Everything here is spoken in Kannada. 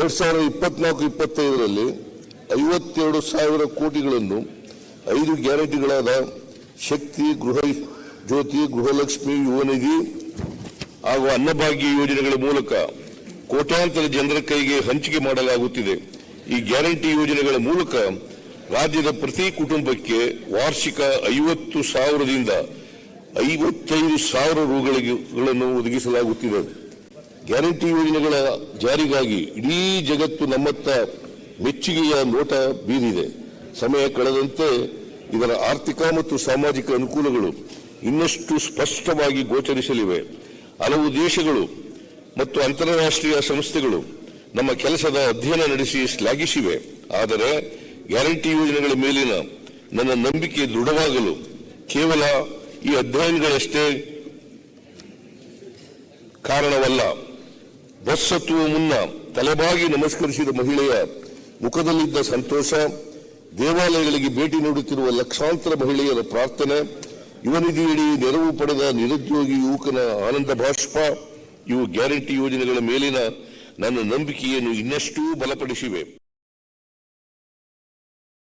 2024-25ರಲ್ಲಿ 52,000 ಕೋಟಿಗಳನ್ನು 5 ಗ್ಯಾರಂಟಿಗಳಾದ ಶಕ್ತಿ, ಗೃಹ ಜ್ಯೋತಿ, ಗೃಹಲಕ್ಷ್ಮಿ, ಯುವನಿಧಿ ಹಾಗೂ ಅನ್ನಭಾಗ್ಯ ಯೋಜನೆಗಳ ಮೂಲಕ ಕೋಟ್ಯಾಂತರ ಜನರ ಕೈಗೆ ಹಂಚಿಕೆ ಮಾಡಲಾಗುತ್ತಿದೆ. ಈ ಗ್ಯಾರಂಟಿ ಯೋಜನೆಗಳ ಮೂಲಕ ರಾಜ್ಯದ ಪ್ರತಿ ಕುಟುಂಬಕ್ಕೆ ವಾರ್ಷಿಕ 50,000ದಿಂದ 55,000 ರೂಗಳನ್ನು ಒದಗಿಸಲಾಗುತ್ತಿದೆ. ಗ್ಯಾರಂಟಿ ಯೋಜನೆಗಳ ಜಾರಿಗಾಗಿ ಇಡೀ ಜಗತ್ತು ನಮ್ಮತ್ತ ಮೆಚ್ಚುಗೆಯ ನೋಟ ಬೀರಿದೆ. ಸಮಯ ಕಳೆದಂತೆ ಇದರ ಆರ್ಥಿಕ ಮತ್ತು ಸಾಮಾಜಿಕ ಅನುಕೂಲಗಳು ಇನ್ನಷ್ಟು ಸ್ಪಷ್ಟವಾಗಿ ಗೋಚರಿಸಲಿವೆ. ಹಲವು ದೇಶಗಳು ಮತ್ತು ಅಂತಾರಾಷ್ಟ್ರೀಯ ಸಂಸ್ಥೆಗಳು ನಮ್ಮ ಕೆಲಸದ ಅಧ್ಯಯನ ನಡೆಸಿ ಶ್ಲಾಘಿಸಿವೆ. ಆದರೆ ಗ್ಯಾರಂಟಿ ಯೋಜನೆಗಳ ಮೇಲಿನ ನನ್ನ ನಂಬಿಕೆ ದೃಢವಾಗಲು ಕೇವಲ ಈ ಅಧ್ಯಯನಗಳಷ್ಟೇ ಕಾರಣವಲ್ಲ. ಬಸ್ ಹತ್ತುವ ಮುನ್ನ ತಲೆಬಾಗಿ ನಮಸ್ಕರಿಸಿದ ಮಹಿಳೆಯ ಮುಖದಲ್ಲಿದ್ದ ಸಂತೋಷ, ದೇವಾಲಯಗಳಿಗೆ ಭೇಟಿ ನೀಡುತ್ತಿರುವ ಲಕ್ಷಾಂತರ ಮಹಿಳೆಯರ ಪ್ರಾರ್ಥನೆ, ಯುವನಿಧಿಯಡಿ ನೆರವು ಪಡೆದ ನಿರುದ್ಯೋಗಿ ಯುವಕನ ಆನಂದ ಬಾಷ್ಪ ಇವು ಗ್ಯಾರಂಟಿ ಯೋಜನೆಗಳ ಮೇಲಿನ ನನ್ನ ನಂಬಿಕೆಯನ್ನು ಇನ್ನಷ್ಟು ಬಲಪಡಿಸಿವೆ.